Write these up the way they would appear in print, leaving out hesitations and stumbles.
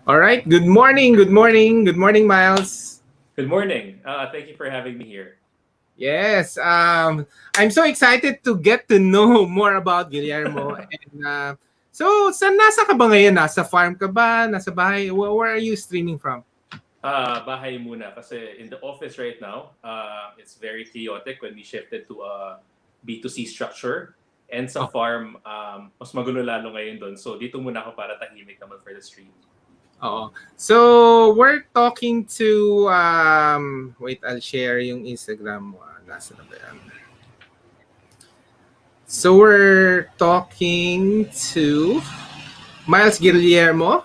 All right. Good morning. Good morning. Good morning, Miles. Good morning. Thank you for having me here. Yes. I'm so excited to get to know more about Guillermo. And nasa ka ba ngayon? Nasa farm ka ba? Nasa bahay? Where are you streaming from? Bahay muna kasi in the office right now, it's very chaotic when we shifted to a B2C structure. And sa Oh, farm, mas magulo lalo ngayon doon. So dito muna ako para tahimik naman for the stream. oo. So we're talking to wait, I'll share yung Instagram mo. Nasa na ba yan? So we're talking to Miles Guillermo.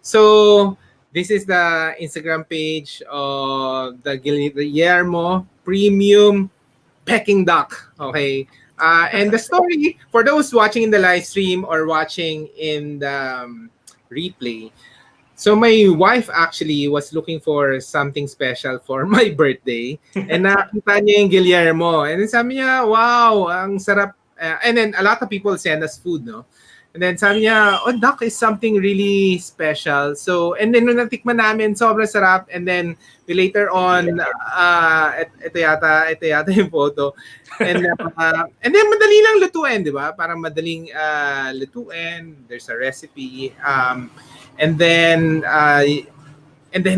So this is the Instagram page of the Guillermo Premium Peking Duck. Okay. And the story for those watching in the live stream or watching in the replay. So my wife actually was looking for something special for my birthday and nakita niya yung Guillermo and then sabi niya, wow, ang sarap. And then a lot of people send us food, no? And then sabi niya, oh, duck is something really special. So, and then nung natikman namin, sobrang sarap. And then we later on, ito yata yung photo. And then madali lang lutuin, di ba? Parang madaling lutuin. There's a recipe. And then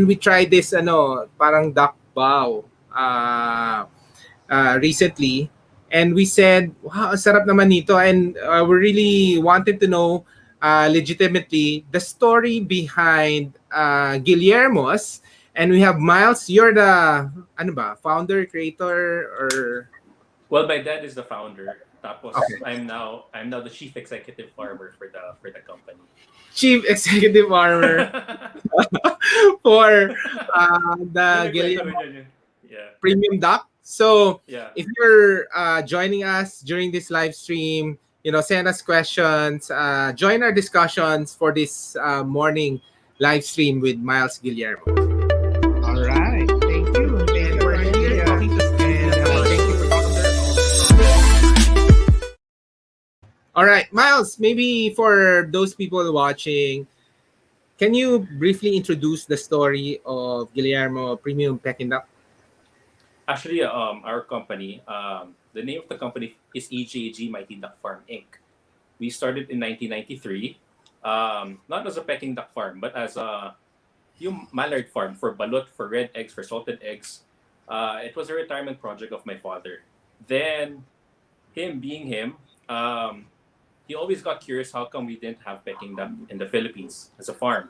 we tried this parang duck bao recently, and we said, wow, ang sarap naman nito, and we really wanted to know legitimately the story behind Guillermo's. And we have Miles, you're the founder, creator, or Well, my dad is the founder. Tapos okay, I'm now the chief executive farmer for the company. chief executive farmer for the Yun yung kwento ko Guillermo dyan yun. Yeah. Premium Duck. So Yeah. if you're joining us during this live stream, send us questions. Join our discussions for this morning live stream with Miles Guillermo. All right. Thank you. And we're here talking to and thank you for all right, Miles, maybe for those people watching, can you briefly introduce the story of Guillermo Premium Peking Duck? Actually, our company, the name of the company is EJG Mighty Duck Farm Inc. We started in 1993, not as a pecking duck farm, but as a yung mallard farm for balut, for red eggs, for salted eggs. It was a retirement project of my father. Then, him being him, he always got curious how come we didn't have Peking duck in the Philippines as a farm.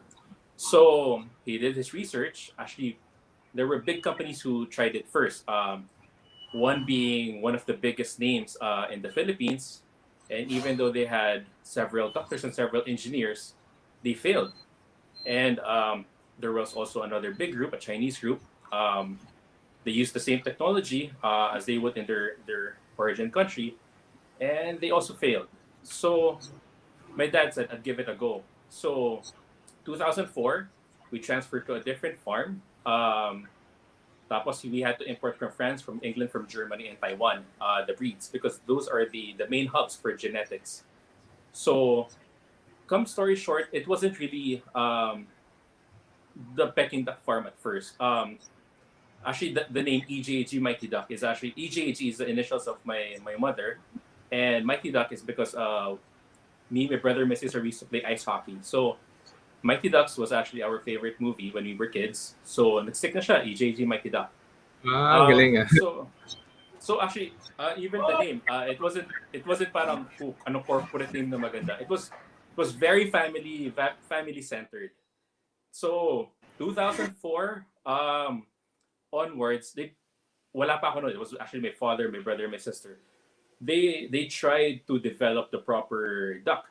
So he did his research. Actually, there were big companies who tried it first. One being one of the biggest names in the Philippines, and even though they had several doctors and several engineers, they failed. And there was also another big group, a Chinese group. They used the same technology as they would in their origin country, and they also failed. So my dad said, I'd give it a go. So 2004, we transferred to a different farm. Tapos we had to import from France, from England, from Germany, and Taiwan the breeds because those are the main hubs for genetics. So, come story short, it wasn't really the Peking duck farm at first. Actually, the name EJG Mighty Duck is actually EJG is the initials of my mother, and Mighty Duck is because me, my brother, my sister, we used to play ice hockey. So Mighty Ducks was actually our favorite movie when we were kids. So nag-stick na siya, EJG Mighty Duck. Ah, galing ah. So actually, even the name, it wasn't parang ano corporate name na maganda. It was very family centered. So 2004 onwards, wala pa ako noon. It was actually my father, my brother, my sister. They tried to develop the proper duck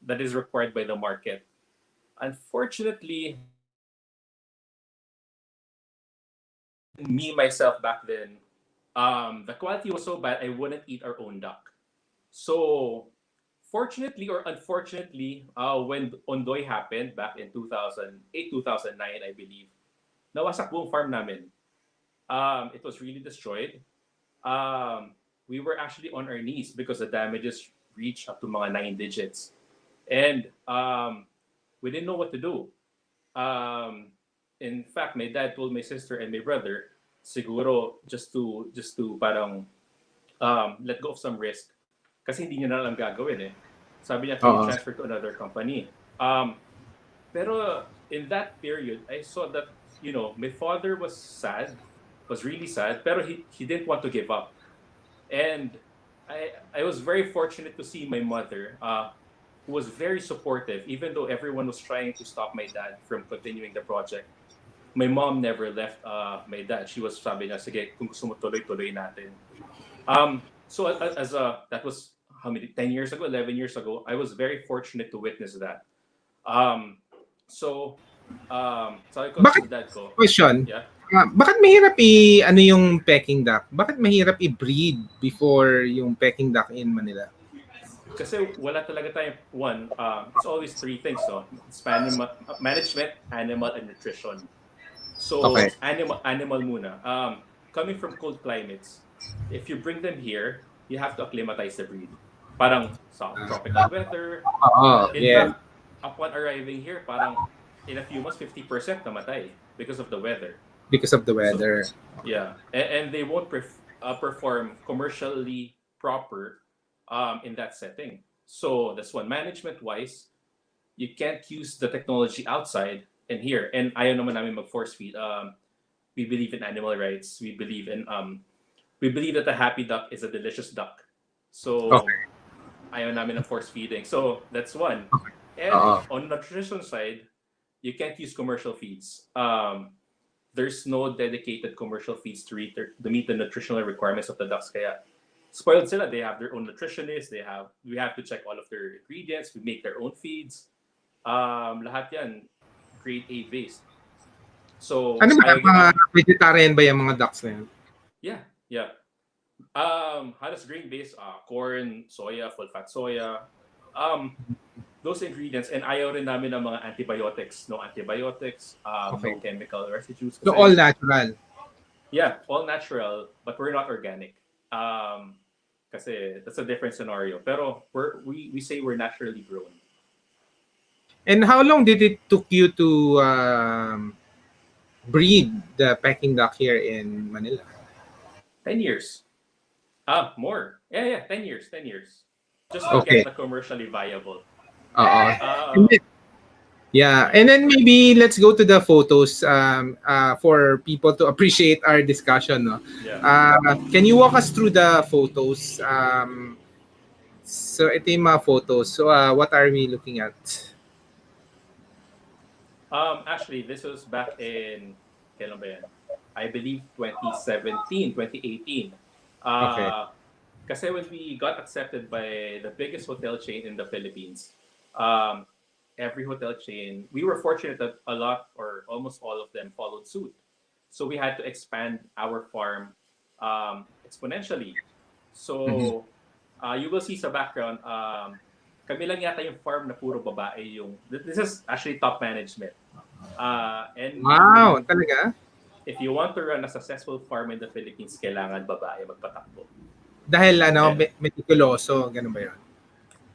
that is required by the market. Unfortunately, me myself back then, the quality was so bad I wouldn't eat our own duck. So, fortunately or unfortunately, when Ondoy happened back in 2008, 2009, I believe, nawasak buong farm namin. It was really destroyed. We were actually on our knees because the damages reached up to mga 9 digits. And we didn't know what to do. In fact, my dad told my sister and my brother, siguro just to parang let go of some risk kasi hindi niya na lang gagawin eh. Sabi niya, can you Oo. transfer to another company? Pero in that period, I saw that, my father was sad, was really sad, pero he didn't want to give up. And I was very fortunate to see my mother, who was very supportive, even though everyone was trying to stop my dad from continuing the project. My mom never left my dad. She was sabi niya, sige, kung gusto mo tuloy-tuloy natin. So that was how many 10 years ago, 11 years ago, I was very fortunate to witness that. So sabi ko Bakit, sa dad ko, question, yeah, bakit mahirap ano yung Peking duck? Bakit mahirap i-breed before yung Peking duck in Manila? kasi wala talaga tayong one, it's always three things, no? It's management, animal, and nutrition. So Okay. animal muna. Coming from cold climates, if you bring them here, you have to acclimatize the breed. Parang sa tropical weather. Oo, In yeah. fact, upon arriving here, parang in a few months, 50% namatay because of the weather. Because of the So weather. yeah, and they won't perform commercially proper in that setting. So that's one. Management wise, you can't use the technology outside and here. And ayaw naman namin mag-force feed. We believe in animal rights. We believe that a happy duck is a delicious duck. So Okay. ayaw namin ng force feeding. So that's one. And Oo. on the nutrition side, you can't use commercial feeds. There's no dedicated commercial feeds to meet the nutritional requirements of the ducks. Kaya spoiled sila. They have their own nutritionists. We have to check all of their ingredients. We make their own feeds. Lahat yan grade A based. So Ano ba, ayaw niya mga vegetarian ba yung mga ducks na yun? yeah. Halos grain based, corn, soya, full fat soya. Those ingredients, and ayaw rin namin ng mga antibiotics. No antibiotics, Okay. no chemical residues. So Kasi, all natural. yeah, all natural, but we're not organic. Kasi that's a different scenario. Pero we say we're naturally grown. And how long did it took you to breed the Peking duck here in Manila? 10 years. More. Yeah, 10 years, 10 years. Just to Okay. get the commercially viable. Oo. Uh, Yeah, and then maybe let's go to the photos for people to appreciate our discussion. No? yeah. Can you walk us through the photos? So ito yung mga photos. So what are we looking at? Actually, this was back in, kailan ba yan? I believe 2017, 2018. Okay. Kasi when we got accepted by the biggest hotel chain in the Philippines, every hotel chain, we were fortunate that a lot or almost all of them followed suit. So we had to expand our farm exponentially. So you will see sa background, kami lang yata yung farm na puro babae yung, this is actually top management. And Wow, talaga? if you want to run a successful farm in the Philippines, kailangan babae magpatakbo. Dahil ano, And, meticuloso, ganun ba yun?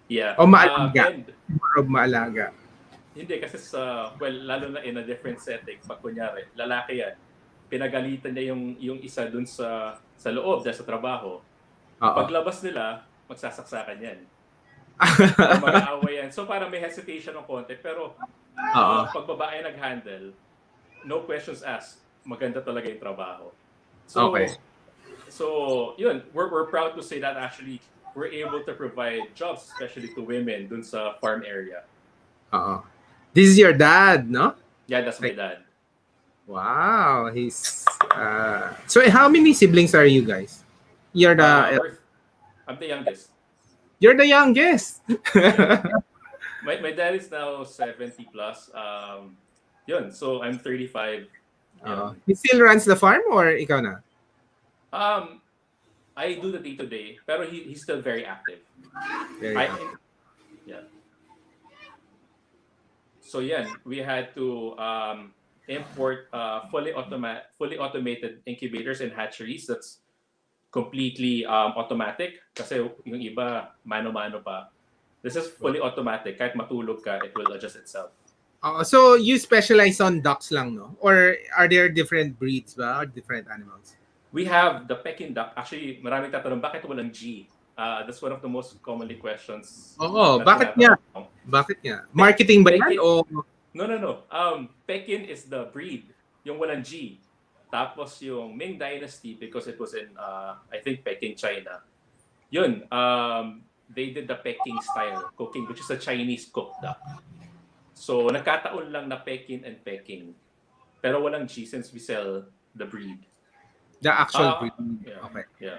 yeah. O maalaga? And More of maalaga. hindi kasi lalo na in a different setting, pag kunyari, lalaki yan, pinagalitan niya yung isa dun sa loob dahil sa trabaho. Oo. Paglabas nila, magsasaksakan yan. Or mag-aaway yan. So parang may hesitation ng konti. Pero pag babae nag-handle, no questions asked. Maganda talaga yung trabaho. So, Okay. So, yun, we're proud to say that actually we're able to provide jobs, especially to women dun sa farm area. This is your dad, no? Yeah, that's my dad. Wow, he's so how many siblings are you guys? You're the I'm the youngest. You're the youngest. Yeah. My dad is now 70 plus. Yun, so I'm 35. He still runs the farm or ikaw na? I do the day-to-day, pero he's still very active. Yeah. So yeah, we had to import fully automated incubators and hatcheries that's completely automatic. Kasi yung iba, mano-mano pa. This is fully automatic. Kahit matulog ka, it will adjust itself. So you specialize on ducks lang, no? Or are there different breeds ba? Or different animals? We have the Peking duck. Actually, maraming tatanong, bakit walang G? That's one of the most commonly questions Oo, na bakit nga? tinatanong. Bakit nga? Marketing ba yan? Peking, O no. Pekin is the breed, yung walang G. Tapos yung Ming Dynasty, because it was in, I think, Peking, China. Yun, they did the Peking style cooking, which is a Chinese cooked duck. So, nagkataon lang na Pekin and Peking. Pero walang G since we sell the breed. the actual breed? Yeah, Okay. yeah.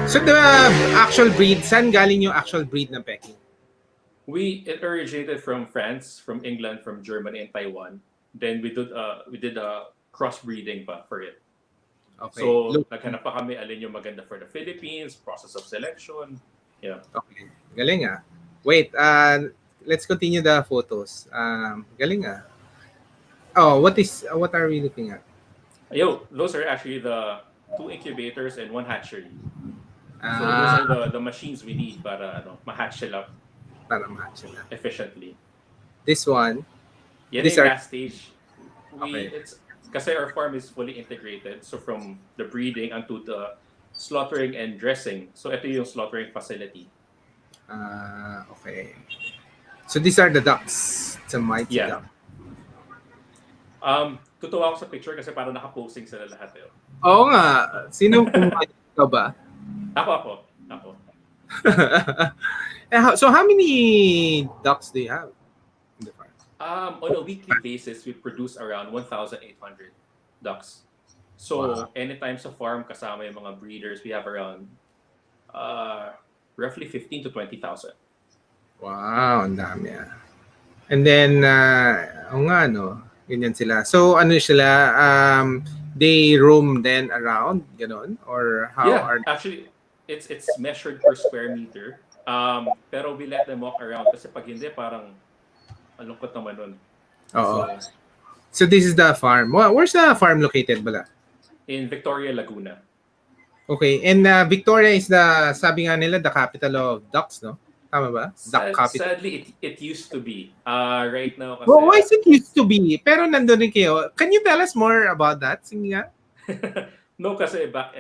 So the actual breed, saan galing yung actual breed ng Peking? It originated from France, from England, from Germany, and Taiwan. Then we did a crossbreeding pa for it. Okay. So, naghanap pa kami alin yung maganda for the Philippines, process of selection. Yeah. Okay. Galing ah. Wait, let's continue the photos. Galing ah. Oh, what are we looking at? Those are actually the 2 incubators and 1 hatchery. So Ah, those are the machines we need para ma-hatch sila para match sila. efficiently. This one. Yan These yung are last stage. okay. Kasi our farm is fully integrated. So from the breeding unto the slaughtering and dressing. So ito yung slaughtering facility. Okay. So these are the ducks. It's a mighty Yeah. duck. Tutuwa ako sa picture kasi parang naka-posing sila lahat. Oo nga. Sino kumuha ka ba? Ako. So how many ducks do you have in the farm? On a weekly basis, we produce around 1,800 ducks. So anytime sa farm kasama yung mga breeders, we have around roughly 15 to 20,000. Wow, ang dami ah. And then, nga no, ganyan sila. So ano sila, they roam then around, ganon? Or how Yeah, are actually, it's measured per square meter. Pero we let them walk around kasi pag hindi, parang malungkot naman nun. Oo. So this is the farm. Where's the farm located bala? In Victoria, Laguna. Okay, and Victoria is sabi nga nila, the capital of ducks, no? Tama ba? Duck capital. Sadly, it used to be. Right now kasi... Well, why is it used to be? Pero nandun rin kayo. Can you tell us more about that? Sige nga. No, kasi back,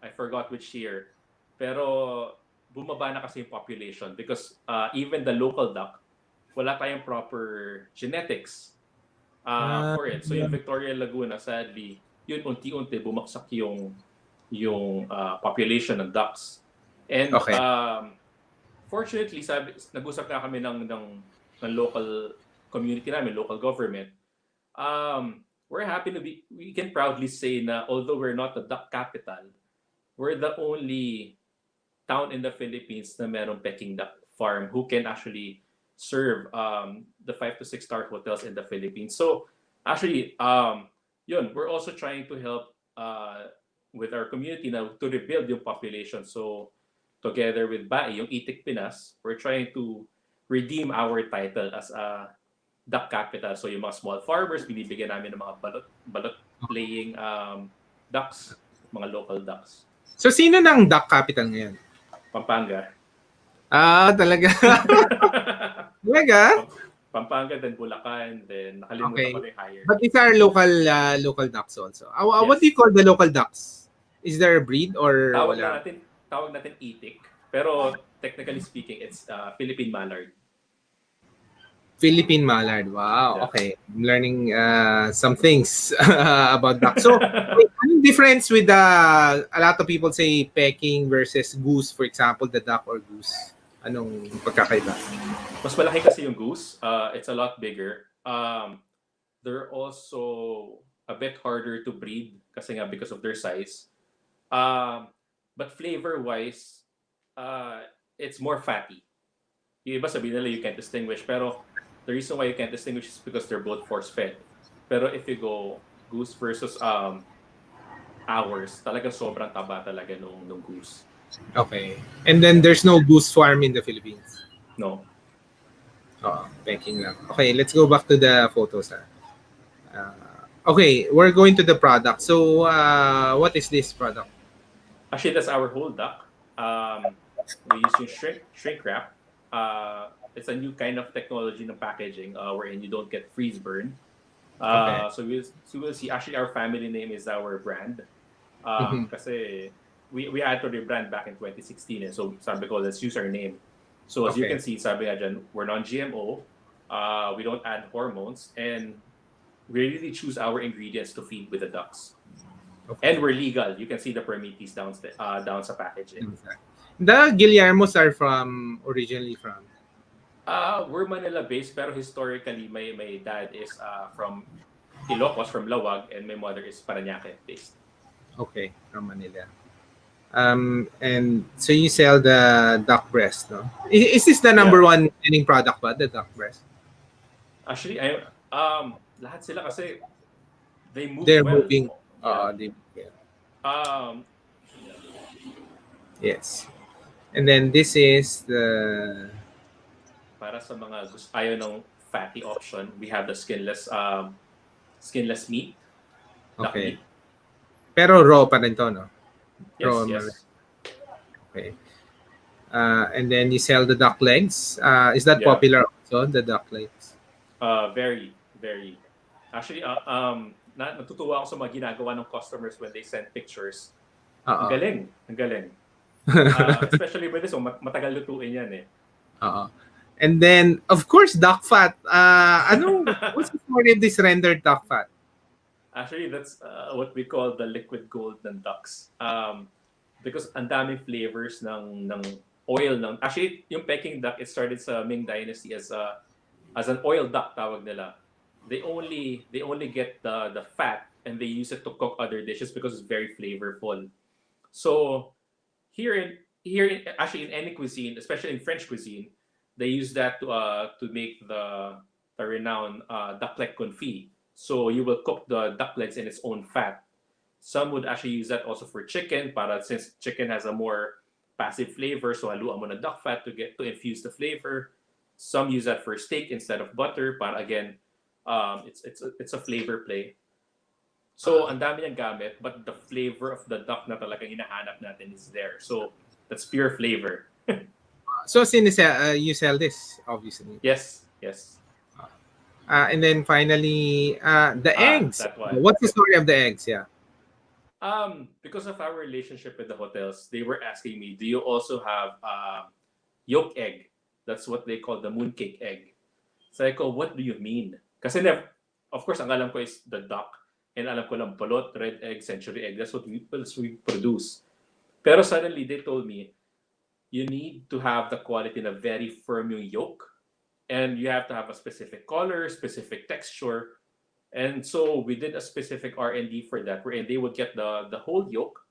I forgot which year. Pero bumaba na kasi yung population because even the local duck, wala tayong proper genetics for it. So yung Victoria Laguna, sadly, yun unti-unti bumaksak yung population ng ducks. And Okay. fortunately, nag-usap na kami ng local community namin, local government. We're happy we can proudly say na although we're not the duck capital, we're the only town in the Philippines na merong Peking duck farm who can actually serve the 5 to 6 star hotels in the Philippines. So actually, we're also trying to help with our community now to rebuild yung population. So together with BAI, yung Itik Pinas, we're trying to redeem our title as a duck capital. So yung mga small farmers, binibigyan namin ng mga balot laying ducks, mga local ducks. So sino ng duck capital ngayon? Pampanga. Talaga? Talaga? Pampanga, then Bulacan, then nakalimutan ko na yung higher. But these are local ducks also. What do you call the local ducks? Is there a breed or wala? Tawag natin itik. Pero technically speaking, it's Philippine mallard. Philippine mallard. Wow. Yeah. Okay. I'm learning some things about ducks. So, anong difference with a lot of people say Peking versus goose, for example, the duck or goose? Anong pagkakaiba? Mas malaki kasi yung goose. It's a lot bigger. They're also a bit harder to breed kasi nga because of their size. But flavor-wise, it's more fatty. Yung iba sabihin nila you can't distinguish, pero the reason why you can't distinguish is because they're both force-fed. Pero if you go goose versus ours, talaga sobrang taba talaga nung goose. Okay. And then there's no goose farm in the Philippines? No. Peking lang. Okay, let's go back to the photos. Okay, we're going to the product. So, what is this product? Actually, that's our whole duck. We use yung shrink wrap. it's a new kind of technology in packaging wherein you don't get freeze burn. Okay. So we'll see. Actually, our family name is our brand. Mhm. Kasi we had to rebrand back in 2016. So sabi ko, let's use our name. So as you Okay. can see, sabi nga dyan, we're non-GMO. We don't add hormones. And we really choose our ingredients to feed with the ducks. Okay. And we're legal. You can see the permittees down sa packaging. The Guillermos are from originally from. We're Manila based, pero historically my dad is from Ilocos, from Lawag, and my mother is Parañaque based. Okay, from Manila. And so you sell the duck breast, no? Is this the number Yeah. one selling product ba, the duck breast? Actually, lahat sila kasi they move They're well. moving. Yeah. Yeah. Um, Yes. And then this is the para sa mga ayaw ng fatty option, we have the skinless meat, duck okay. meat. Pero raw pa rin to, no? Raw. Yes, yes. Okay. And then you sell the duck legs. Is that Yeah. popular also, the duck legs? Very, very. Actually, natutuwa ako sa mga ginagawa ng customers when they send pictures. Ang Oo. galing, ang galing. Especially with this, matagal lutuin yan eh. Oo. And then, of course, duck fat. What's the story of this rendered duck fat? Actually, that's what we call the liquid gold ng ducks. Because ang daming flavors ng oil ng. Actually, yung Peking duck, it started sa Ming Dynasty as an oil duck tawag nila. They only get the fat and they use it to cook other dishes because it's very flavorful. So actually in any cuisine, especially in French cuisine, they use that to make the renowned duck leg confit. So you will cook the duck legs in its own fat. Some would actually use that also for chicken, para since chicken has a more passive flavor, so haluan mo ng duck fat to infuse the flavor. Some use that for steak instead of butter, para again, it's a flavor play. So ang dami niyang gamit, but the flavor of the duck na talagang hinahanap natin is there. So that's pure flavor. So, you sell this, obviously. Yes, yes. And then finally, the eggs. That one. What's the story of the eggs? Yeah. Because of our relationship with the hotels, they were asking me, do you also have yolk egg? That's what they call the mooncake egg. So I go, what do you mean? Kasi of course, ang alam ko is the duck. And alam ko lang balot, red egg, century egg. That's what we produce. Pero suddenly, they told me, you need to have the quality na very firm yung yolk. And you have to have a specific color, specific texture. And so we did a specific R&D for that, wherein they would get the whole yolk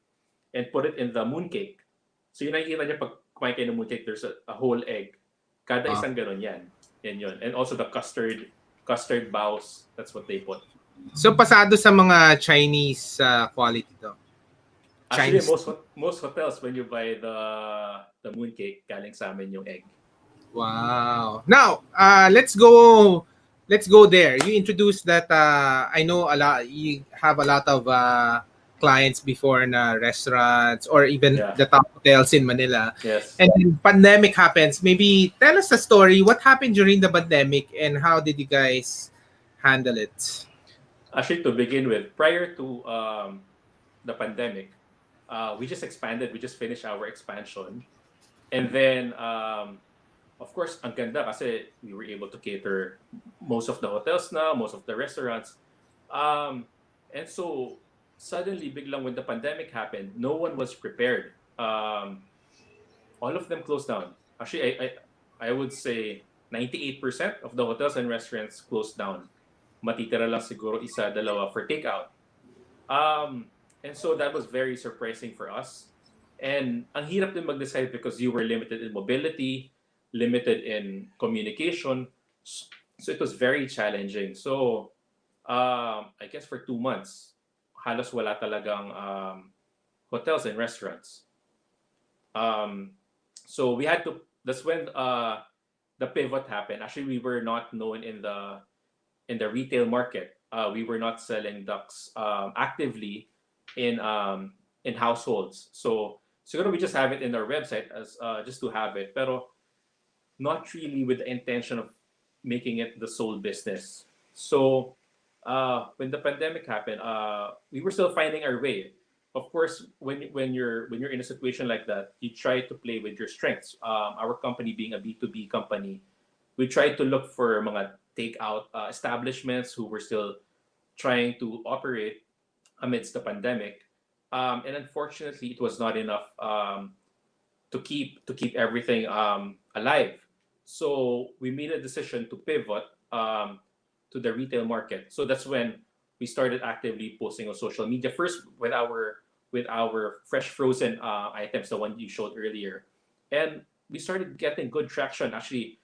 and put it in the mooncake. So yun nakikita niya pag kumain kayo ng mooncake, there's a whole egg. Kada isang ganon yan. Yan yun. And also the custard bows, that's what they put. So pasado sa mga Chinese quality to. Actually, most hotels, when you buy the mooncake, galing sa amin yung egg. Wow. Now, let's go there. You introduced that I know you have a lot of clients before na restaurants or even the top hotels in Manila. Yes. And then pandemic happens. Maybe tell us a story. What happened during the pandemic and how did you guys handle it? Actually, to begin with, prior to the pandemic, we just expanded. We just finished our expansion. And then, of course, ang ganda kasi we were able to cater most of the hotels na, most of the restaurants. And so, suddenly, biglang when the pandemic happened, no one was prepared. All of them closed down. Actually, I would say 98% of the hotels and restaurants closed down. Matitira lang siguro isa, dalawa for takeout. And so that was very surprising for us. And ang hirap din mag-decide because you were limited in mobility, limited in communication. So it was very challenging. So I guess for 2 months, halos wala talagang hotels and restaurants. So we had to, that's when the pivot happened. Actually, we were not known in the retail market. We were not selling ducks actively in households. So siguro we just have it in our website as just to have it. Pero not really with the intention of making it the sole business. So when the pandemic happened, we were still finding our way. Of course, when you're in a situation like that, you try to play with your strengths. Our company being a B2B company, we tried to look for mga takeout establishments who were still trying to operate amidst the pandemic. And unfortunately, it was not enough to keep everything alive. So we made a decision to pivot to the retail market. So that's when we started actively posting on social media. First with our fresh frozen items, the one you showed earlier, and we started getting good traction. Actually,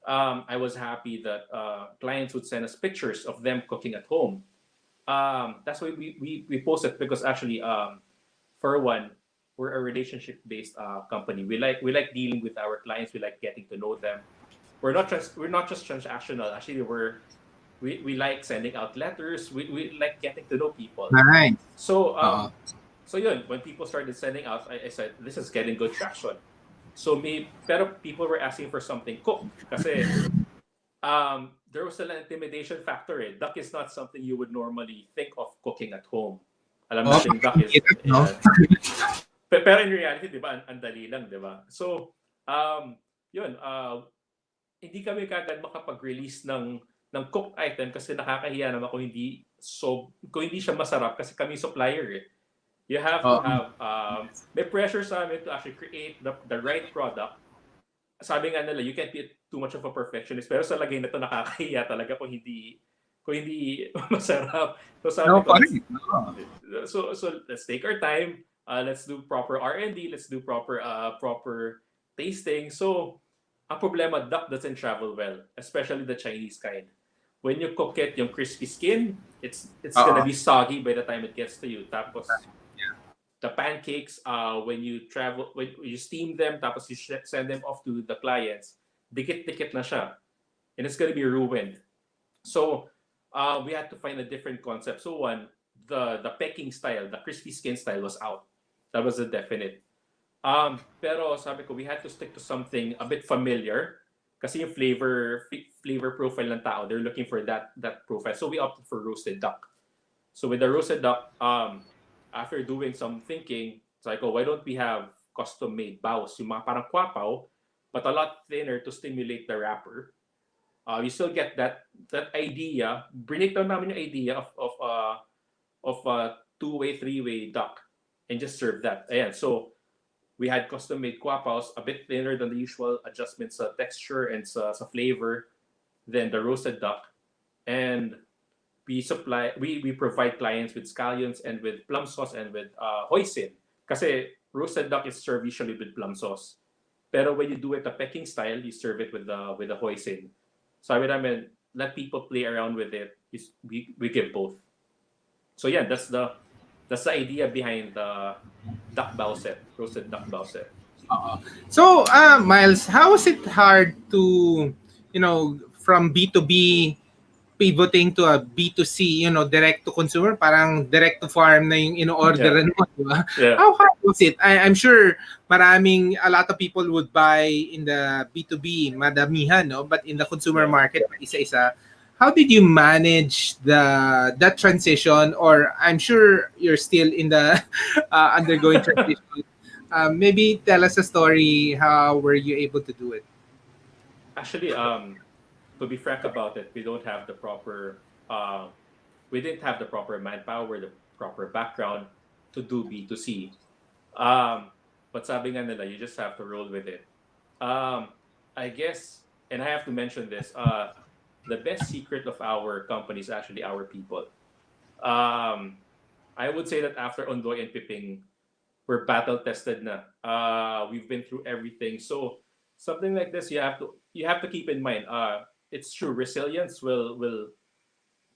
I was happy that clients would send us pictures of them cooking at home. That's why we posted, because actually, for one, we're a relationship based company. We like dealing with our clients. We like getting to know them. We're not just transactional. Actually, we like sending out letters. We like getting to know people. Nice. So Oo. yun, when people started sending out, I said this is getting good traction. So pero people were asking for something cooked kasi there was an intimidation factor. Duck is not something you would normally think of cooking at home. Alam Oo, natin duck is hirap, no? pero in reality, 'di ba, ang dali lang, 'di ba? So yun, hindi kami kagad makapag-release ng cooked item kasi nakakahiya naman kung hindi siya masarap kasi kami supplier eh. You have to Oo. have may pressure sa amin to actually create the right product. Sabi nga nila, you can't be too much of a perfectionist, pero sa lagay na to nakakahiya talaga kung hindi masarap. So No, sabi ko, correct. Oo. so let's take our time. Let's do proper R&D. Let's do proper tasting. So ang problema, duck doesn't travel well, especially the Chinese kind. When you cook it, yung crispy skin, it's gonna Oo. be soggy by the time it gets to you. Tapos the pancakes, when you steam them, tapos you send them off to the clients, dikit-dikit na siya, and it's gonna be ruined. So we had to find a different concept. So one, the Peking style, the crispy skin style was out. That was a definite. Pero sabi ko, we had to stick to something a bit familiar kasi yung flavor profile ng tao, they're looking for that profile. So we opted for roasted duck. So with the roasted duck, after doing some thinking, it's like, oh, why don't we have custom-made baos? Yung mga parang kwapaw, but a lot thinner to stimulate the wrapper. You still get that idea. Breakdown namin yung idea of a two-way, three-way duck, and just serve that. Ayan, so we had custom-made kwapaws, a bit thinner than the usual adjustments sa texture and sa flavor, then the roasted duck, and we provide clients with scallions and with plum sauce and with hoisin. Kasi roasted duck is served usually with plum sauce. Pero when you do it the Peking style, you serve it with the hoisin. Sabi namin, let people play around with it. We give both. So yeah, that's the idea behind the duck bao set, roasted duck bao set. So, Miles, how is it hard to, from B2B pivoting to a B2C, direct to consumer, parang direct to farm na yung in-orderan mo, di ba? Yeah. How hard was it? I'm sure a lot of people would buy in the B2B, madamihan, no? But in the consumer Yeah. market, isa-isa. How did you manage that transition? Or I'm sure you're still in the undergoing transition. Maybe tell us a story. How were you able to do it? Actually, to be frank about it, we didn't have the proper manpower, the proper background to do B2C. But sabi nga nila, you just have to roll with it. I guess, and I have to mention this, the best secret of our company is actually our people. I would say that after Ondoy and Peping, we're battle tested na. We've been through everything. So something like this, you have to keep in mind. It's true, resilience will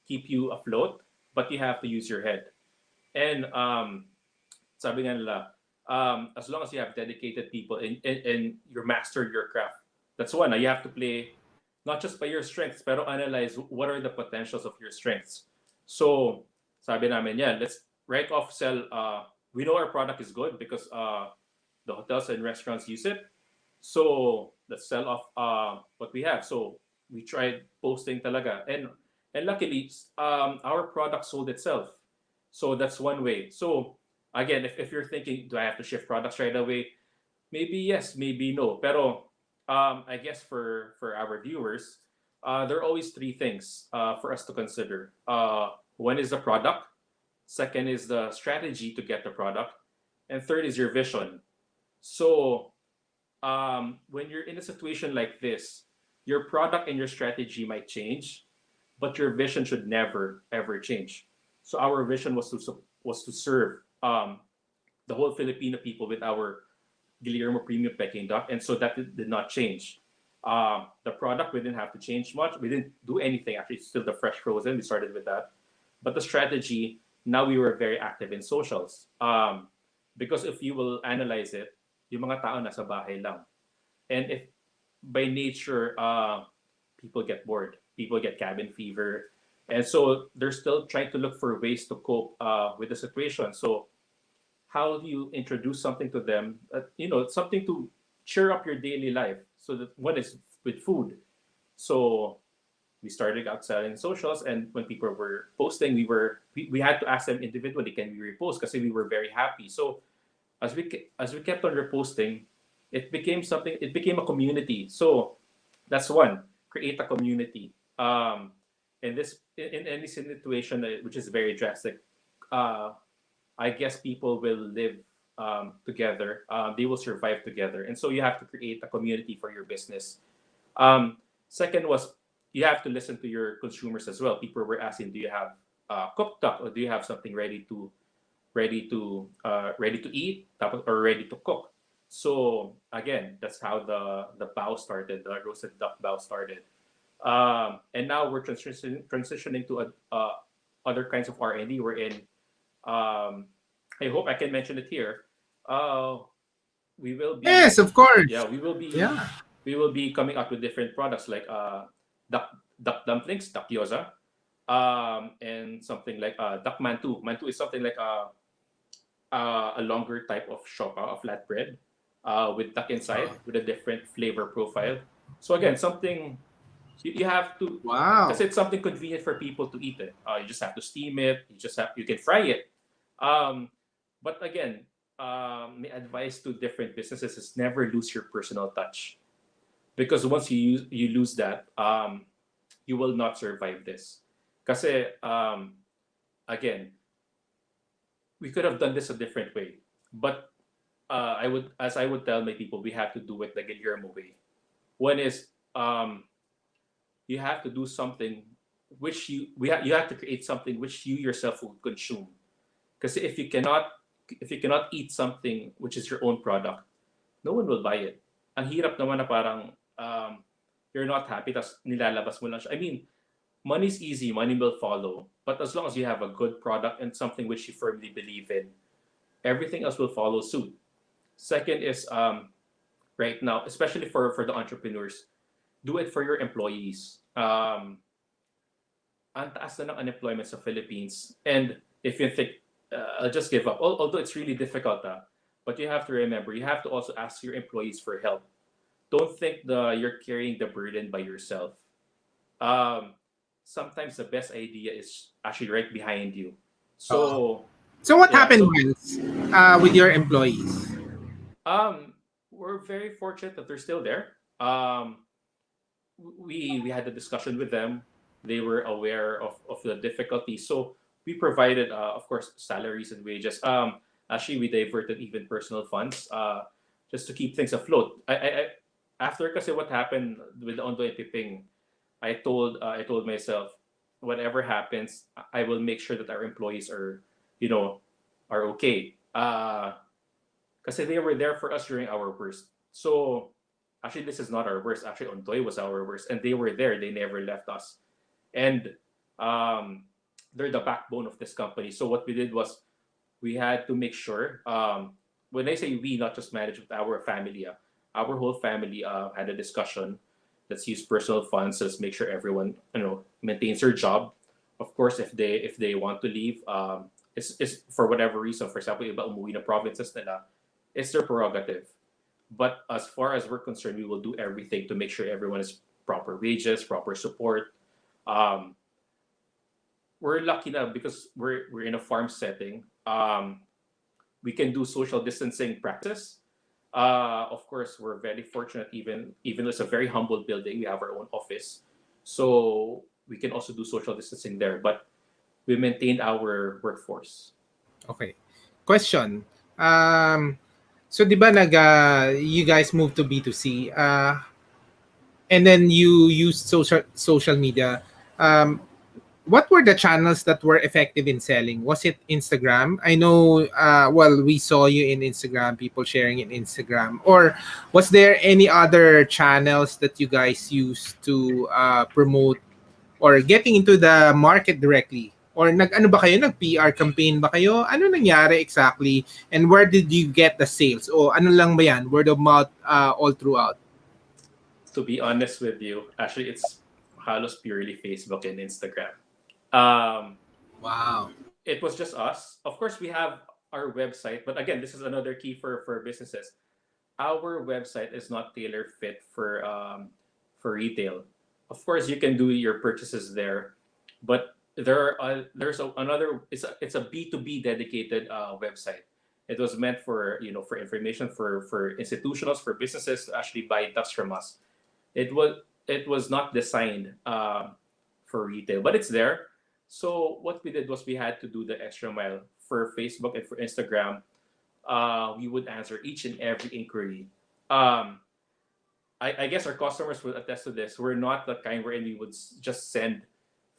keep you afloat, but you have to use your head. And sabi nga nila, as long as you have dedicated people and you master your craft, that's one. You have to play not just by your strengths, pero analyze what are the potentials of your strengths. So sabi namin, yeah, let's right off sell. We know our product is good because the hotels and restaurants use it. So let's sell off what we have. So we tried posting talaga, and luckily our product sold itself. So that's one way. So again, if you're thinking, do I have to shift products right away? Maybe yes, maybe no. Pero I guess for our viewers, there are always three things for us to consider. One is the product, second is the strategy to get the product, and third is your vision. So when you're in a situation like this, your product and your strategy might change, but your vision should never ever change. So our vision was to serve the whole Filipino people with our Guillermo Premium Peking Duck, and so that did not change. The product, we didn't have to change much. We didn't do anything actually. It's still the fresh frozen. We started with that, but the strategy, now we were very active in socials. Because if you will analyze it, yung mga tao nasa bahay lang, and if by nature people get bored, people get cabin fever, and so they're still trying to look for ways to cope with the situation. So how do you introduce something to them, something to cheer up your daily life? So that one is with food. So we started out selling socials, and when people were posting, we had to ask them individually, can we repost? Because we were very happy. So as we kept on reposting, it became something. It became a community. So that's one. Create a community. In any situation which is very drastic, I guess people will live together. They will survive together, and so you have to create a community for your business. Second was, you have to listen to your consumers as well. People were asking, do you have cooked duck, or do you have something ready to eat, or ready to cook? So again, that's how the bao started, the roasted duck bao started. And now we're transitioning to other kinds of R&D. We're in. I hope I can mention it here. We will be, Yes, of yeah, course. we will be Yeah. we will be coming up with different products like duck dumplings, duck gyoza, and something like duck mantu. Mantu is something like a longer type of shoka, a flatbread, with duck inside with a different flavor profile. So again, something you have to, because Wow. it's something convenient for people to eat it. You just have to steam it. You can fry it. Um, but again, my advice to different businesses is never lose your personal touch, because once you lose that, you will not survive this. Because again, we could have done this a different way, but as I would tell my people, we have to do it the Guillermo way. One is, you have to do something you have to create something which you yourself will consume. Because if you cannot eat something which is your own product, no one will buy it. Ang hirap naman na parang you're not happy, tas nilalabas mo lang siya. I mean, money's easy, money will follow. But as long as you have a good product and something which you firmly believe in, everything else will follow suit. Second is, right now, especially for the entrepreneurs, do it for your employees. Ang taas na ng unemployment sa Philippines. And if you think, I'll just give up, although it's really difficult, but you have to remember, you have to also ask your employees for help. Don't think you're carrying the burden by yourself. Um, Sometimes the best idea is actually right behind you. Uh, So so what yeah, happened, so Miles, with your employees? we're very fortunate that they're still there. We had a discussion with them. They were aware of the difficulty. So we provided, of course, salaries and wages. Actually, we diverted even personal funds just to keep things afloat. After, kasi what happened with the Ondoy and Peping, I told myself, whatever happens, I will make sure that our employees you know, are okay. Kasi they were there for us during our worst. So actually, this is not our worst. Actually, Ondoy was our worst, and they were there. They never left us, and um, they're the backbone of this company. So what we did was, we had to make sure. When I say we, not just manage with our family, our whole family had a discussion. Let's use personal funds. Let's make sure everyone maintains their job. Of course, if they want to leave, it's for whatever reason. For example, iba umuwi na provinces nila, it's their prerogative. But as far as we're concerned, we will do everything to make sure everyone is proper wages, proper support. Um, we're lucky now because we're in a farm setting. We can do social distancing practices. Of course, we're very fortunate. Even though it's a very humble building, we have our own office, so we can also do social distancing there. But we maintained our workforce. Okay. Question. So, di ba you guys moved to B2C, and then you used social media. Um, what were the channels that were effective in selling? Was it Instagram? I know, well, we saw you in Instagram, people sharing in Instagram. Or was there any other channels that you guys used to promote or getting into the market directly? Or ano ba kayo? Nag-PR campaign ba kayo? Ano nangyari exactly? And where did you get the sales? O ano lang ba yan? Word of mouth all throughout? To be honest with you, actually, it's halos purely Facebook and Instagram. Um, Wow. it was just us. Of course, we have our website, but again, this is another key for businesses. Our website is not tailor fit for retail. Of course, you can do your purchases there, but another. It's a B2B dedicated website. It was meant for for information for institutionals for businesses to actually buy ducks from us. It was not designed for retail, but it's there. So what we did was we had to do the extra mile for Facebook and for Instagram. We would answer each and every inquiry. Um, I guess our customers would attest to this. We're not the kind wherein we would just send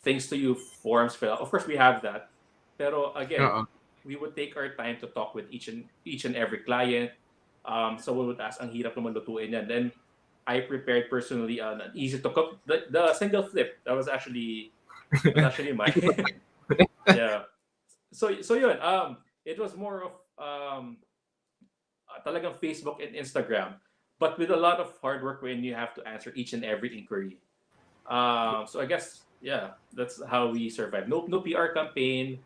things to you, forms fill out. Of course, we have that. Pero again, Oo. we would take our time to talk with each and every client. Someone would ask, ang hirap naman lutuin yan. Then I prepared personally an easy to cook. The single flip that was actually mine. Yeah. So yun. It was more of talagang Facebook and Instagram, but with a lot of hard work when you have to answer each and every inquiry. So I guess yeah, that's how we survive. No PR campaign,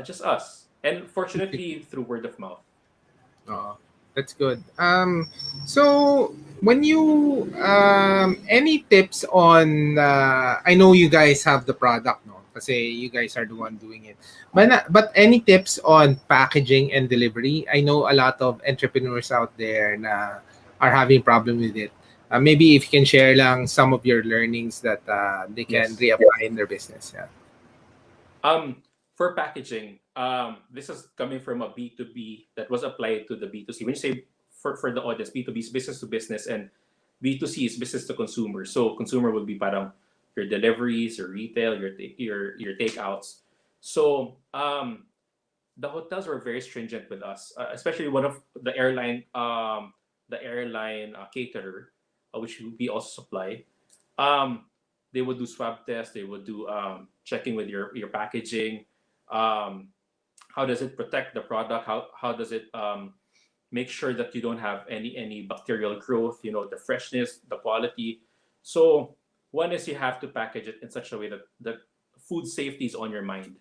just us, and fortunately through word of mouth. Oo. That's good. So when you any tips on I know you guys have the product, no? Kasi you guys are the one doing it. But any tips on packaging and delivery? I know a lot of entrepreneurs out there na are having problem with it. Maybe if you can share lang some of your learnings that they can Yes. reapply in their business. Yeah. For packaging, this is coming from a B2B that was applied to the B2C. When you say for the audience, B2B is business to business and B2C is business to consumer. So consumer would be parang your deliveries, your retail, your takeouts. So the hotels were very stringent with us, especially one of the airline caterer, which we also supply. Um, they would do swab tests. They would do checking with your packaging. Um, how does it protect the product? How does it make sure that you don't have any bacterial growth? The freshness, the quality. So one is you have to package it in such a way that food safety is on your mind.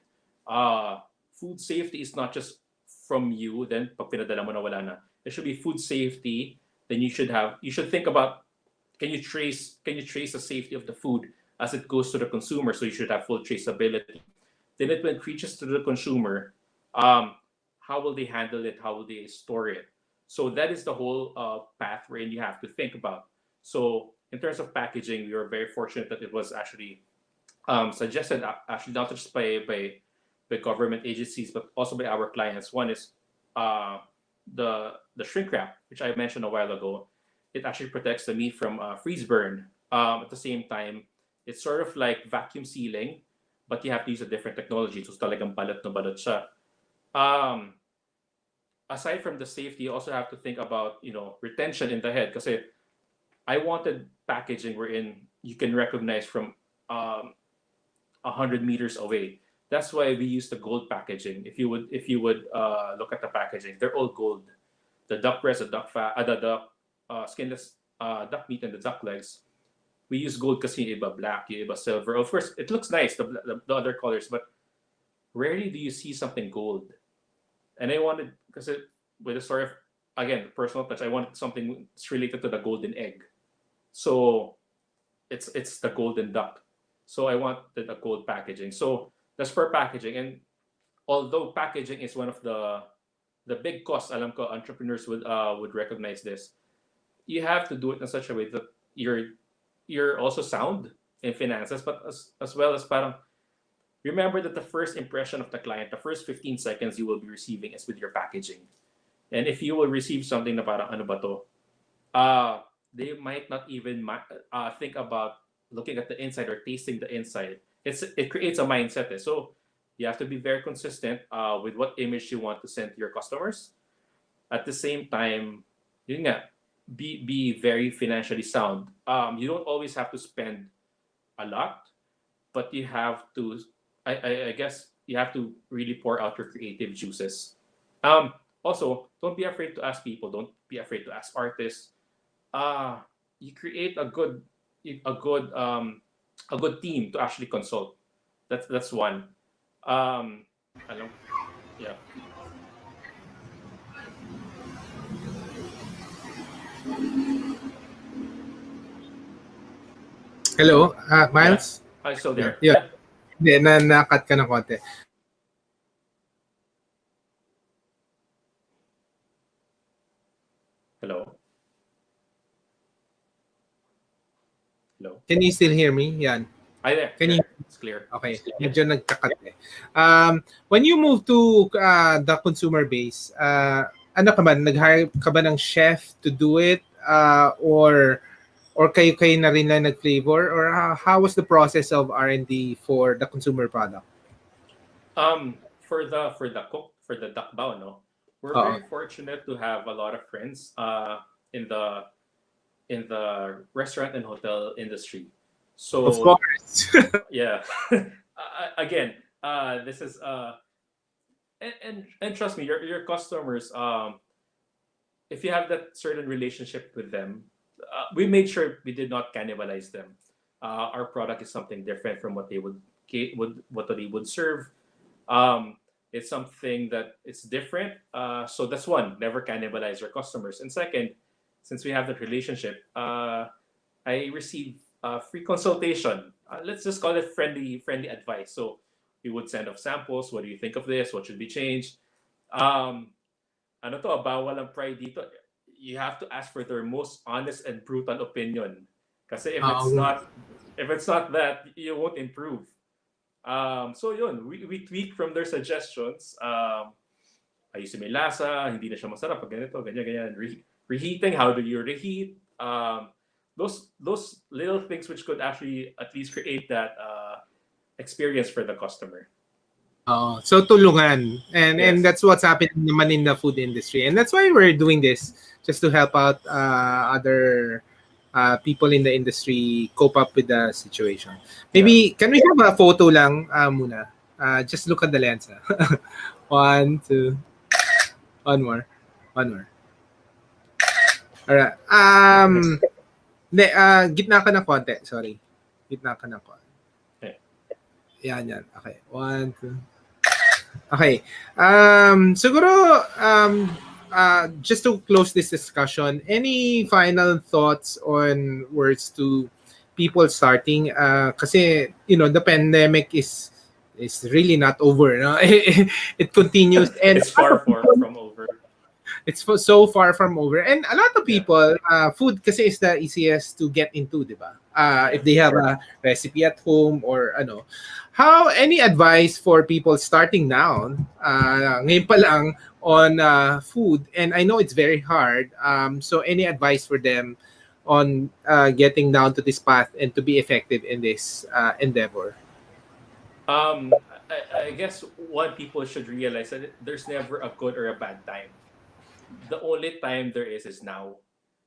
Uh, Food safety is not just from you. Then pag pinadala mo na wala na. It should be food safety. Then you should think about can you trace the safety of the food as it goes to the consumer, so you should have full traceability. Then when it reaches to the consumer, um, how will they handle it? How will they store it? So that is the whole path wherein you have to think about. So in terms of packaging, we were very fortunate that it was actually suggested, actually not just by government agencies but also by our clients. One is uh, the shrink wrap, which I mentioned a while ago. It actually protects the meat from freeze burn. At the same time, it's sort of like vacuum sealing, but you have to use a different technology. So talagang balat na balat siya. Um, Aside from the safety, you also have to think about retention in the head. Because I wanted packaging wherein you can recognize from um, 100 meters away. That's why we use the gold packaging. If you would look at the packaging, they're all gold. The duck breast, the duck fat, the duck skinless duck meat, and the duck legs. We use gold because yung iba black, yung iba silver. Of course, it looks nice, the other colors, but rarely do you see something gold. And I wanted, because with the story of again, personal touch. I wanted something that's related to the golden egg. So it's the golden duck. So I wanted a gold packaging. So that's for packaging. And although packaging is one of the big costs, alam ko entrepreneurs would recognize this. You have to do it in such a way that you're also sound in finances, but as well as parang remember that the first impression of the client, the first 15 seconds you will be receiving is with your packaging. And if you will receive something na parang ano ba to, they might not even think about looking at the inside or tasting the inside. It creates a mindset. So you have to be very consistent with what image you want to send to your customers. At the same time, yun nga, be very financially sound. You don't always have to spend a lot, but you have to. I guess you have to really pour out your creative juices. Also, don't be afraid to ask people. Don't be afraid to ask artists. You create a good a good team to actually consult. That's one. Alam, yeah, Hello, yeah. Miles? I still Yeah, there. yeah. Yeah. Hindi, na-cut ka ng konti. Hello. Hello. Can you still hear me? Yan. Hi there. Can you? Yeah, it's clear. Okay. Yeah. Medyo nagkakat eh. When you move to the consumer base, ano ka ba? Nag-hire ka ba ng chef to do it? Or kayo na rin lang nag-flavor? Or how was the process of R&D for the consumer product? For the duck bao, no, we're Oo. very fortunate to have a lot of friends in the restaurant and hotel industry. Of So course. yeah, again, this is and trust me, your customers, if you have that certain relationship with them, we made sure we did not cannibalize them. Our product is something different from what they what they would serve. Um, it's something that it's different. So that's one, never cannibalize your customers. And second, since we have that relationship, I receive free consultation. Let's just call it friendly advice. So we would send off samples. What do you think of this? What should be changed? Um, ano to, bawal ang pride dito. You have to ask for their most honest and brutal opinion. Kasi Oo. if it's not that, you won't improve. So yun, we tweak from their suggestions. Ayusin mo yung lasa, hindi na siya masarap pag ganito, ganyan. Reheating, how do you reheat? Those little things which could actually at least create that experience for the customer. So tulungan. And Yes. that's what's happening naman in the food industry. And that's why we're doing this, just to help out other people in the industry cope up with the situation. Maybe can we have a photo lang muna? Just look at the lens. One, two, one more. One more. Alright. Hindi, gitna ka ng konti. Sorry. Gitna ka ng konti. Okay. Yan. Okay. One, two. Okay. Siguro, just to close this discussion, any final thoughts on words to people starting? Kasi, the pandemic is really not over. No? It continues. And It's far from over. it's so far from over. And a lot of Yeah. people, food kasi is the easiest to get into, di ba? If they have a recipe at home or ano. Any advice for people starting now, ngayon pa lang, on food? And I know it's very hard. So any advice for them on getting down to this path and to be effective in this endeavor? I guess what people should realize that there's never a good or a bad time. The only time there is now.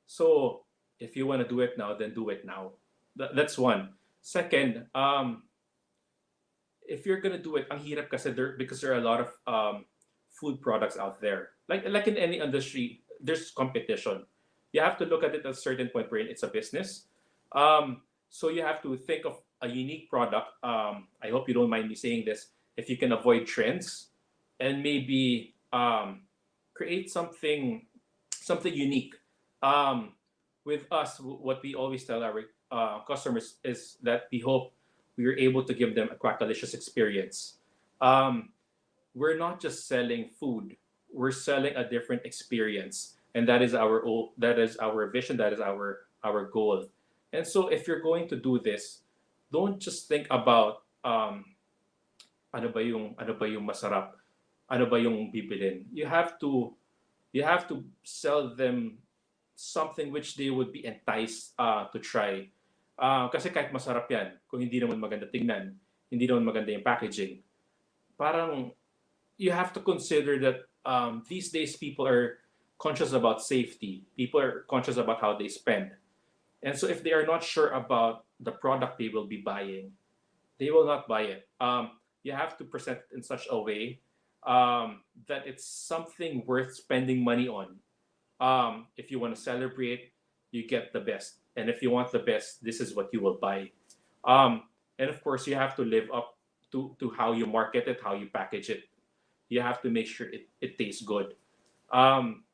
So if you want to do it now, then do it now. That's one. Second, if you're gonna do it, ang hirap kasi because there are a lot of food products out there. Like in any industry, there's competition. You have to look at it at a certain point where it's a business. So you have to think of a unique product. I hope you don't mind me saying this. If you can avoid trends and maybe create something something unique. Um, with us, what we always tell our customers is that we hope we are able to give them a quackalicious experience. Um, we're not just selling food; we're selling a different experience, and that is our vision, that is our goal. And so, if you're going to do this, don't just think about ano ba yung masarap, ano ba yung bibilin. You have to sell them something which they would be enticed to try. Kasi kahit masarap yan, kung hindi naman maganda tingnan, hindi naman maganda yung packaging, parang you have to consider that these days people are conscious about safety. People are conscious about how they spend. And so if they are not sure about the product they will be buying, they will not buy it. You have to present it in such a way that it's something worth spending money on. If you want to celebrate, you get the best. And if you want the best, this is what you will buy. And of course, you have to live up to how you market it, how you package it. You have to make sure it tastes good. Um,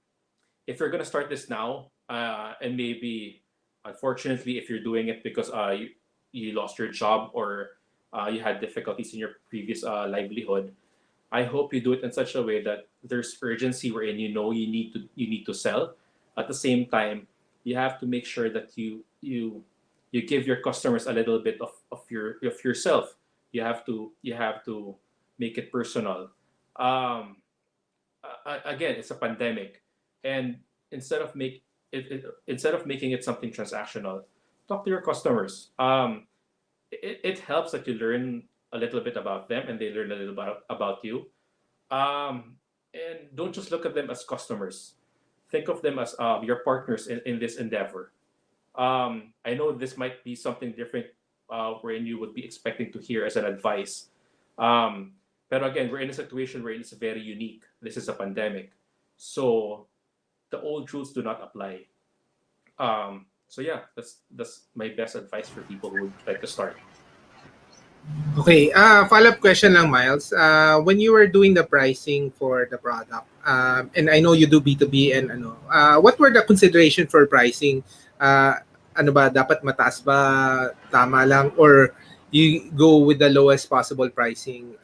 if you're going to start this now, and maybe, unfortunately, if you're doing it because you lost your job or you had difficulties in your previous livelihood, I hope you do it in such a way that there's urgency wherein you know you need to sell. At the same time, you have to make sure that you give your customers a little bit of yourself. You have to make it personal. Um, Again, it's a pandemic, and instead of instead of making it something transactional, talk to your customers. It helps that you learn a little bit about them and they learn a little about you. And don't just look at them as customers. Think of them as your partners in this endeavor. I know this might be something different wherein you would be expecting to hear as an advice. Um, but again, we're in a situation where it's very unique. This is a pandemic. So the old rules do not apply. So yeah, that's my best advice for people who would like to start. Okay, follow-up question lang, Miles. When you were doing the pricing for the product, and I know you do B2B and ano, what were the consideration for pricing? Ano ba, dapat mataas ba, tama lang, or you go with the lowest possible pricing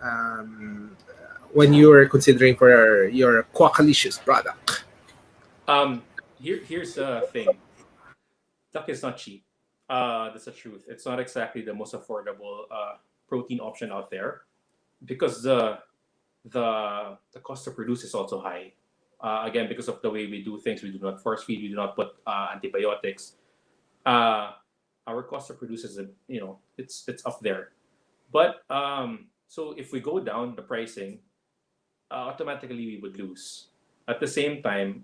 when you were considering for your Quackalicious product? Here's the thing. Duck is not cheap. That's the truth. It's not exactly the most affordable protein option out there because the cost to produce is also high. Again, because of the way we do things, we do not force feed, we do not put antibiotics. Uh, our cost to produce is, it's up there. But so if we go down the pricing, automatically we would lose. At the same time,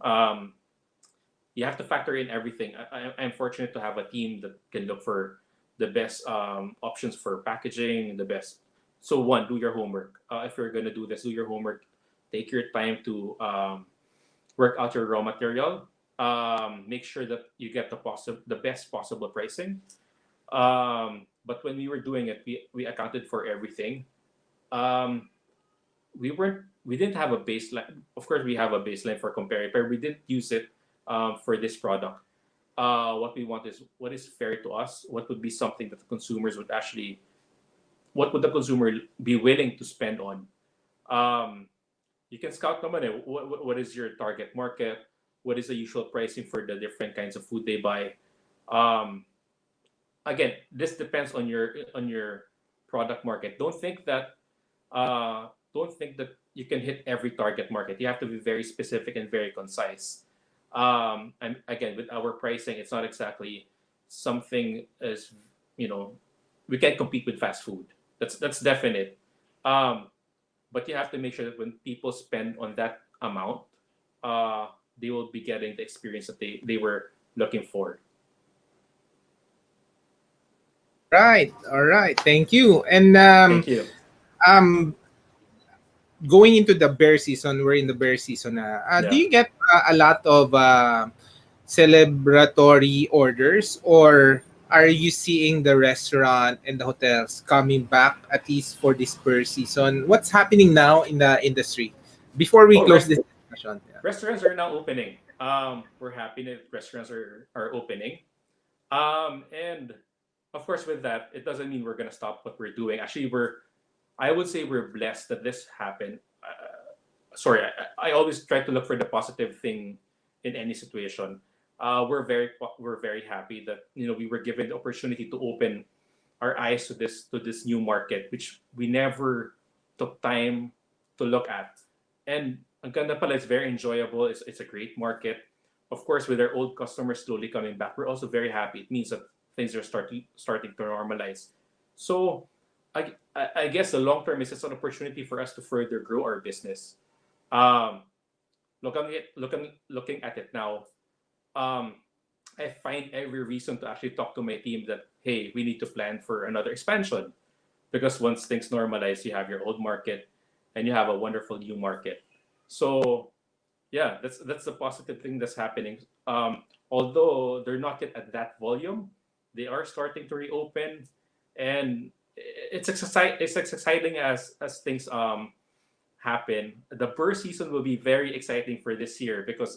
you have to factor in everything. I'm fortunate to have a team that can look for the best options for packaging, the best. So one, do your homework. If you're gonna do this, do your homework. Take your time to work out your raw material. Make sure that you get the best possible pricing. But when we were doing it, we accounted for everything. Um, we didn't have a baseline. Of course, we have a baseline for comparing, but we didn't use it for this product. What we want is what is fair to us. What would be something that the consumers would actually, what would the consumer be willing to spend on? Um, you can scout naman what is your target market? What is the usual pricing for the different kinds of food they buy? Um, Again, this depends on your product market. Don't think that you can hit every target market. You have to be very specific and very concise. And again, with our pricing, it's not exactly something as you know we can't compete with fast food. That's definite. Um, but you have to make sure that when people spend on that amount, uh, they will be getting the experience that they were looking for. All right. Thank you. And Thank you. um, going into the bear season, we're in the bear season. Do Yeah. you get a lot of celebratory orders, or are you seeing the restaurant and the hotels coming back at least for this bear season? What's happening now in the industry? Before we Oh, close this discussion, yeah. restaurants are now opening. We're happy that restaurants are opening. And of course, with that, it doesn't mean we're gonna stop what we're doing. Actually, I would say we're blessed that this happened. Sorry, I always try to look for the positive thing in any situation. We're very happy that we were given the opportunity to open our eyes to this new market, which we never took time to look at. And ang ganda pala, it's very enjoyable. It's a great market. Of course, with our old customers slowly coming back, we're also very happy. It means that things are starting to normalize. So I guess the long term is just an opportunity for us to further grow our business. Um, looking at it now, um, I find every reason to actually talk to my team that hey, we need to plan for another expansion because once things normalize, you have your old market and you have a wonderful new market. So yeah, that's the positive thing that's happening. Although they're not yet at that volume, they are starting to reopen, and it's exciting as things happen. The bird season will be very exciting for this year because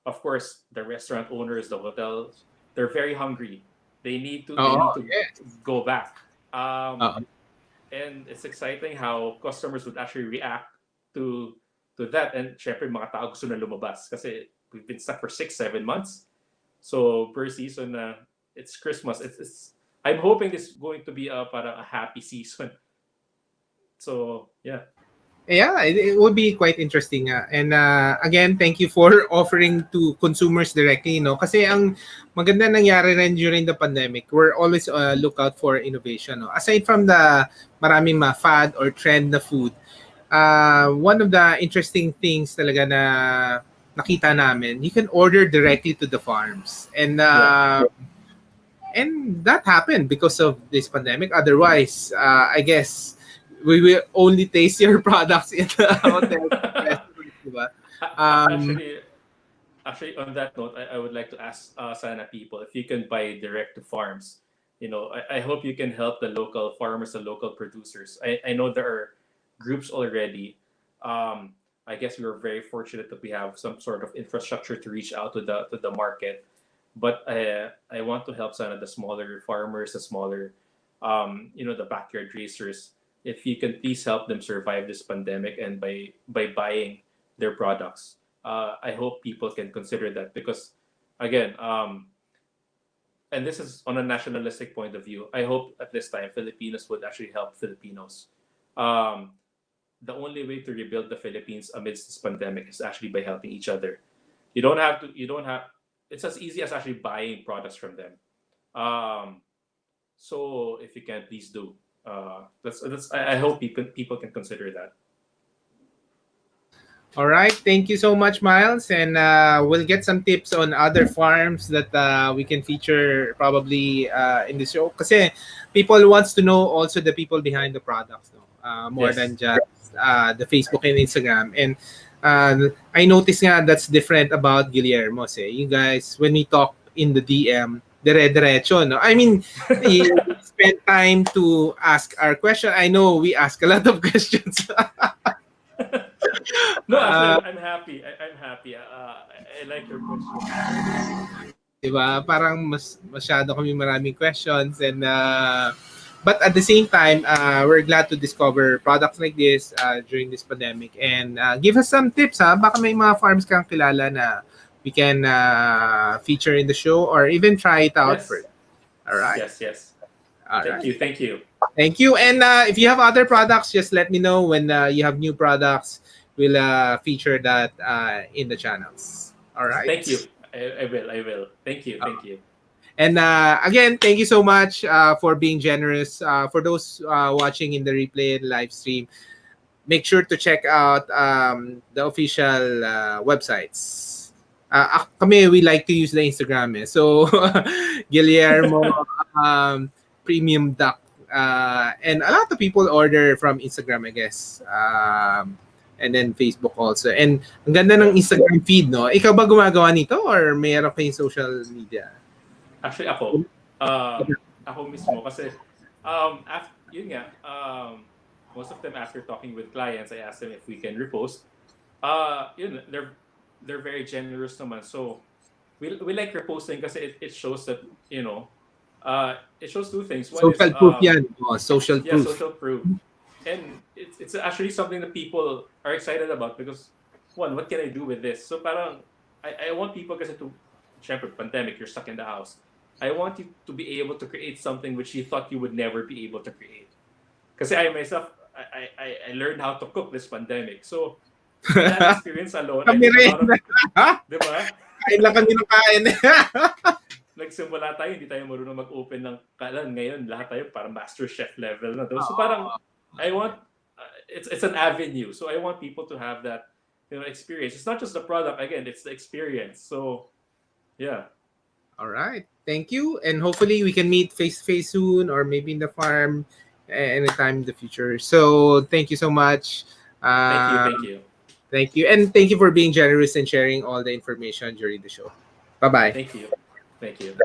of course the restaurant owners, the hotels, they're very hungry. They Oh, need to yes. go back. Um, Uh, and it's exciting how customers would actually react to that. And syempre mga tao gusto na lumabas kasi we've been stuck for 6 7 months. So per season it's Christmas. It's I'm hoping this is going to be a happy season. So yeah. yeah, it would be quite interesting. And again, thank you for offering to consumers directly. Kasi ang maganda nangyari rin during the pandemic, we're always look out for innovation. No? Aside from the maraming fad or trend na food, one of the interesting things talaga na nakita namin, you can order directly to the farms. Yeah. And that happened because of this pandemic. Otherwise, I guess we will only taste your products in the hotel restaurant, diba? Um, Actually, on that note, I would like to ask Sana people if you can buy direct to farms. I hope you can help the local farmers, the local producers. I know there are groups already. I guess we were very fortunate that we have some sort of infrastructure to reach out to the market. But I want to help some of the smaller farmers, the smaller, the backyard racers. If you can please help them survive this pandemic and by buying their products, I hope people can consider that because, again, and this is on a nationalistic point of view. I hope at this time Filipinos would actually help Filipinos. Um, the only way to rebuild the Philippines amidst this pandemic is actually by helping each other. You don't have to. You don't have. It's as easy as actually buying products from them. Um, so if you can, please do. That's. I hope people can consider that. all right. Thank you so much, Miles. And we'll get some tips on other farms that we can feature probably in the show. Because people wants to know also the people behind the products, no? More than Yes. just the Facebook and Instagram. And I noticed nga that's different about Guillermo. Say, you guys, when we talk in the DM, dire-diretso, no? I mean, we spend time to ask our question. I know we ask a lot of questions. No, actually, uh, I'm happy. I'm happy. I like your question. 'Di ba? Parang masyado kami maraming questions and but at the same time, we're glad to discover products like this during this pandemic and give us some tips ha. Baka may mga farms kang kilala na we can feature in the show or even try it out Yes. first. All right. Yes. Yes. All Thank right. you. Thank you. Thank you. And if you have other products, just let me know when you have new products. We'll feature that in the channels. All right. Thank you. I will. I will. Thank you. Thank you. And again, thank you so much for being generous. For those watching in the replay and live stream, make sure to check out the official websites. Kami, we like to use the Instagram. Eh. So, Guillermo Premium Duck. And a lot of people order from Instagram, I guess. And then Facebook also. And ang ganda ng Yeah. Instagram feed, no? Ikaw ba gumagawa nito or mayroon kayong social media? Actually, ako mismo kasi yun nga, most of them after talking with clients, I asked them if we can repost. Yun, they're they're very generous naman. So we like reposting because it shows that, you know, it shows two things. One is Social proof yan. Oh, social yeah, proof. social proof. And it's actually something that people are excited about because one, what can I do with this? So parang I want people kasi to, syempre pandemic, you're stuck in the house. I want you to be able to create something which you thought you would never be able to create. Kasi I myself, I learned how to cook this pandemic. So with that experience alone, I Kami think a rin. lot of, di ba? Kain lang kami ng kain. Nagsimula tayo, hindi tayo marunong mag-open ng kalan. Ngayon, lahat tayo parang master chef level na to. So parang, I want, it's an avenue. So I want people to have that, you know, experience. It's not just the product, again, it's the experience. So, yeah. All right. Thank you. And hopefully we can meet face to face soon or maybe in the farm anytime in the future. So thank you so much. Thank you, Um, thank you. Thank you. And thank you for being generous and sharing all the information during the show. Bye bye. Thank you. Thank you.